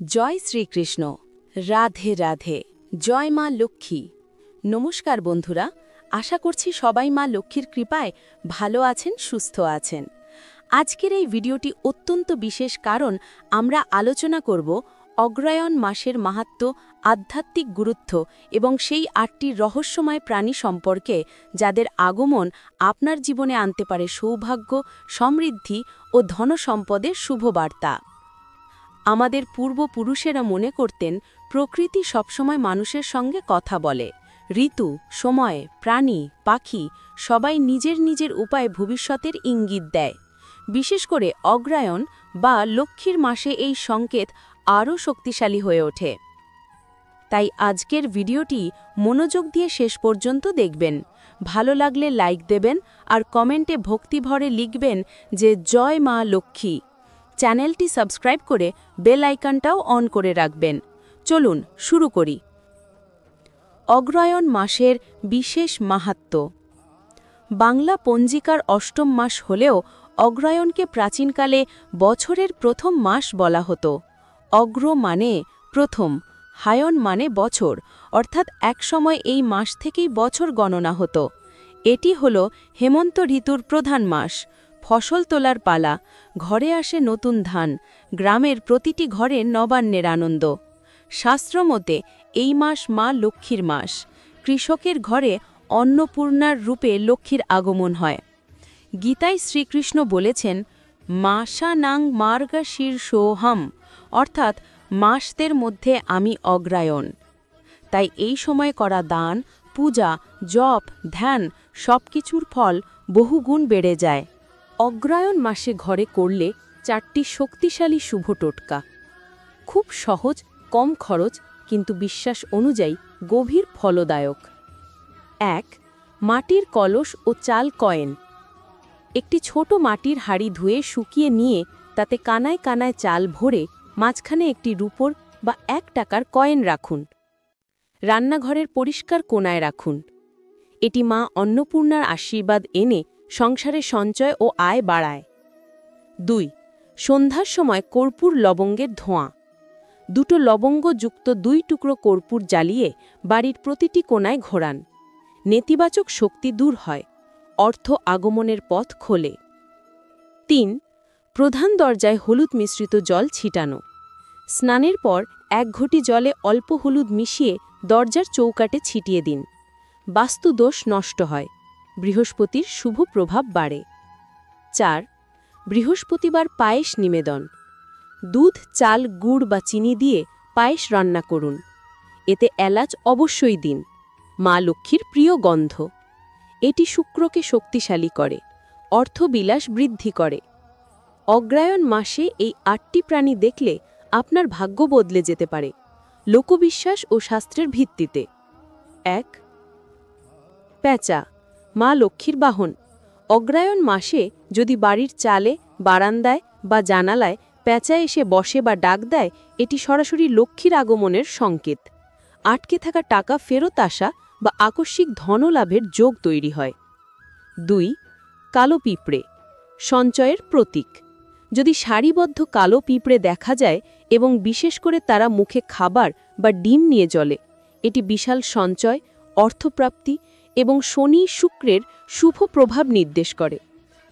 জয় শ্রীকৃষ্ণ। রাধে রাধে। জয় মা লক্ষ্মী। নমস্কার বন্ধুরা, আশা করছি সবাই মা লক্ষ্মীর কৃপায় ভালো আছেন, সুস্থ আছেন। আজকের এই ভিডিওটি অত্যন্ত বিশেষ, কারণ আমরা আলোচনা করব অগ্রহায়ণ মাসের মাহাত্ম্য, আধ্যাত্মিক গুরুত্ব এবং সেই ৮টি রহস্যময় প্রাণী সম্পর্কে, যাদের আগমন আপনার জীবনে আনতে পারে সৌভাগ্য, সমৃদ্ধি ও ধনসম্পদের শুভবার্তা। আমাদের পূর্বপুরুষেরা মনে করতেন প্রকৃতি সবসময় মানুষের সঙ্গে কথা বলে। ঋতু, সময়, প্রাণী, পাখি সবাই নিজের নিজের উপায়ে ভবিষ্যতের ইঙ্গিত দেয়। বিশেষ করে অগ্রহায়ণ বা লক্ষ্মীর মাসে এই সংকেত আরও শক্তিশালী হয়ে ওঠে। তাই আজকের ভিডিওটি মনোযোগ দিয়ে শেষ পর্যন্ত দেখবেন। ভালো লাগলে লাইক দেবেন আর কমেন্টে ভক্তিভরে লিখবেন যে জয় মা লক্ষ্মী। চ্যানেলটি সাবস্ক্রাইব করে বেল আইকনটাও অন করে রাখবেন। চলুন শুরু করি। অগ্রহায়ণ মাসের বিশেষ মাহাত্ম্য। বাংলা পঞ্জিকার অষ্টম মাস হলেও অগ্রহায়ণকে প্রাচীনকালে বছরের প্রথম মাস বলা হতো। অগ্র মানে প্রথম, হায়ন মানে বছর, অর্থাৎ একসময় এই মাস থেকেই বছর গণনা হতো। এটি হল হেমন্ত ঋতুর প্রধান মাস। ফসল তোলার পালা, ঘরে আসে নতুন ধান, গ্রামের প্রতিটি ঘরে নবান্নের আনন্দ। শাস্ত্রমতে এই মাস মা লক্ষ্মীর মাস। কৃষকের ঘরে অন্নপূর্ণার রূপে লক্ষ্মীর আগমন হয়। গীতায় শ্রীকৃষ্ণ বলেছেন, মাসা নাং মার্গশীর্ষোহম, অর্থাৎ মাসদের মধ্যে আমি অগ্রহায়ণ। তাই এই সময় করা দান, পূজা, জপ, ধ্যান সবকিছুর ফল বহুগুণ বেড়ে যায়। অগ্রহায়ণ মাসে ঘরে করলে 4টি শক্তিশালী শুভ টোটকা। খুব সহজ, কম খরচ, কিন্তু বিশ্বাস অনুযায়ী গভীর ফলদায়ক। 1. মাটির কলস ও চাল কয়েন। একটি ছোট মাটির হাঁড়ি ধুয়ে শুকিয়ে নিয়ে তাতে কানায় কানায় চাল ভরে মাঝখানে একটি রূপোর বা 1 টাকার কয়েন রাখুন। রান্নাঘরের পরিষ্কার কোণায় রাখুন। এটি মা অন্নপূর্ণার আশীর্বাদ এনে সংসারে সঞ্চয় ও আয় বাড়ায়। 2. সন্ধ্যার সময় কর্পূর লবঙ্গের ধোঁয়া। 2টো লবঙ্গযুক্ত 2 টুকরো কর্পূর জ্বালিয়ে বাড়ির প্রতিটি কোণায় ঘোরান। নেতিবাচক শক্তি দূর হয়, অর্থ আগমনের পথ খোলে। 3. প্রধান দরজায় হলুদ মিশ্রিত জল ছিটানো। স্নানের পর 1 ঘটি জলে অল্প হলুদ মিশিয়ে দরজার চৌকাঠে ছিটিয়ে দিন। বাস্তুদোষ নষ্ট হয়, বৃহস্পতির শুভ প্রভাব বাড়ে। 4. বৃহস্পতিবার পায়েস নিবেদন। দুধ, চাল, গুড় বা চিনি দিয়ে পায়েস রান্না করুন। এতে এলাচ অবশ্যই দিন, মা লক্ষ্মীর প্রিয় গন্ধ। এটি শুক্রকে শক্তিশালী করে, অর্থবিলাস বৃদ্ধি করে। অগ্রহায়ণ মাসে এই 8টি প্রাণী দেখলে আপনার ভাগ্য বদলে যেতে পারে, লোকবিশ্বাস ও শাস্ত্রের ভিত্তিতে। 1. প্যাঁচা, মা লক্ষ্মীর বাহন। অগ্রহায়ণ মাসে যদি বাড়ির চালে, বারান্দায় বা জানালায় প্যাঁচা এসে বসে বা ডাক দেয়, এটি সরাসরি লক্ষ্মীর আগমনের সংকেত। আটকে থাকা টাকা ফেরত আসা বা আকস্মিক ধনলাভের যোগ তৈরি হয়। 2. কালো পিঁপড়ে, সঞ্চয়ের প্রতীক। যদি সারিবদ্ধ কালো পিঁপড়ে দেখা যায় এবং বিশেষ করে তারা মুখে খাবার বা ডিম নিয়ে চলে, এটি বিশাল সঞ্চয়, অর্থপ্রাপ্তি এবং শনি শুক্রের শুভ প্রভাব নির্দেশ করে।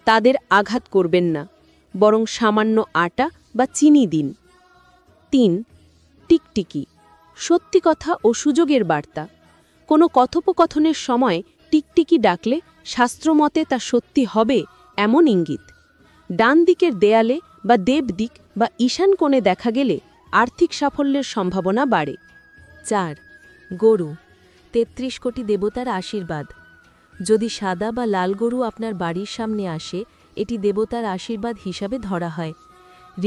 তাদের আঘাত করবেন না, বরং সামান্য আটা বা চিনি দিন। 3. টিকটিকি, সত্যি কথা ও সুযোগের বার্তা। কোনো কথোপকথনের সময় টিকটিকি ডাকলে শাস্ত্রমতে তা সত্যি হবে এমন ইঙ্গিত। ডান দিকের দেয়ালে বা দেবদিক বা ঈশান কোণে দেখা গেলে আর্থিক সাফল্যের সম্ভাবনা বাড়ে। 4. গরু, 33 কোটি দেবতার আশীর্বাদ। যদি সাদা বা লাল গরু আপনার বাড়ির সামনে আসে, এটি দেবতার আশীর্বাদ হিসাবে ধরা হয়।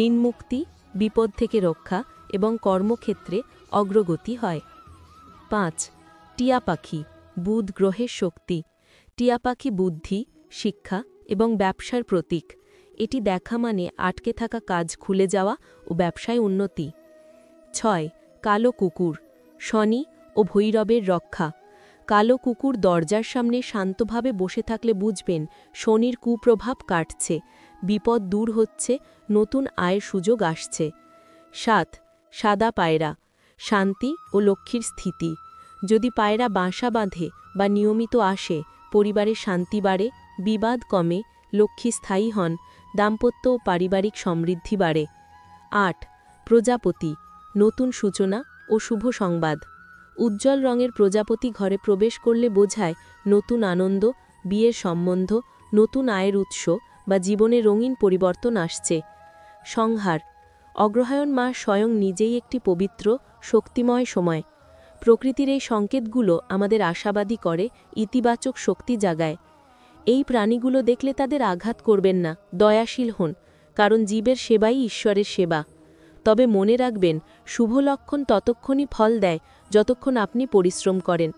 ঋণ মুক্তি, বিপদ থেকে রক্ষা এবং কর্মক্ষেত্রে অগ্রগতি হয়। 5. টিয়া পাখি, বুধ গ্রহের শক্তি। টিয়া পাখি বুদ্ধি, শিক্ষা এবং ব্যবসার প্রতীক। এটি দেখা মানে আটকে থাকা কাজ খুলে যাওয়া ও ব্যবসায় উন্নতি। 6. কালো কুকুর, শনি ও ভৈরবের রক্ষা। কালো কুকুর দরজার সামনে শান্তভাবে বসে থাকলে বুঝবেন শনির কুপ্রভাব কাটছে, বিপদ দূর হচ্ছে, নতুন আয়ের সুযোগ আসছে। 7. সাদা পায়রা, শান্তি ও লক্ষ্মীর স্থিতি। যদি পায়রা বাসা বাঁধে বা নিয়মিত আসে, পরিবারে শান্তি বাড়ে, বিবাদ কমে, লক্ষ্মী স্থায়ী হন, দাম্পত্য ও পারিবারিক সমৃদ্ধি বাড়ে। ৮ প্রজাপতি, নতুন সূচনা ও শুভ সংবাদ। উজ্জ্বল রঙের প্রজাপতি ঘরে প্রবেশ করলে বোঝায় নতুন আনন্দ, বিয়ের সম্বন্ধ, নতুন আয়ের উৎস বা জীবনে রঙিন পরিবর্তন আসছে। সংহার, অগ্রহায়ণ মাস স্বয়ং নিজেই একটি পবিত্র, শক্তিময় সময়। প্রকৃতির এই সংকেতগুলো আমাদের আশাবাদী করে, ইতিবাচক শক্তি জাগায়। এই প্রাণীগুলো দেখলে তাদের আঘাত করবেন না, দয়াশীল হন, কারণ জীবের সেবাই ঈশ্বরের সেবা। তবে মনে রাখবেন, শুভ লক্ষণ ততক্ষণই ফল দেয় যতক্ষণ আপনি পরিশ্রম করেন।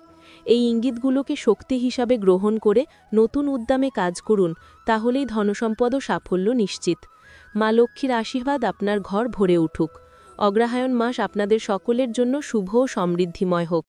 এই ইঙ্গিতগুলোকে শক্তি হিসাবে গ্রহণ করে নতুন উদ্যমে কাজ করুন, তাহলেই ধনসম্পদ ও সাফল্য নিশ্চিত। মা লক্ষ্মীর আশীর্বাদ আপনার ঘর ভরে উঠুক। অগ্রহায়ণ মাস আপনাদের সকলের জন্য শুভ ও সমৃদ্ধিময় হোক।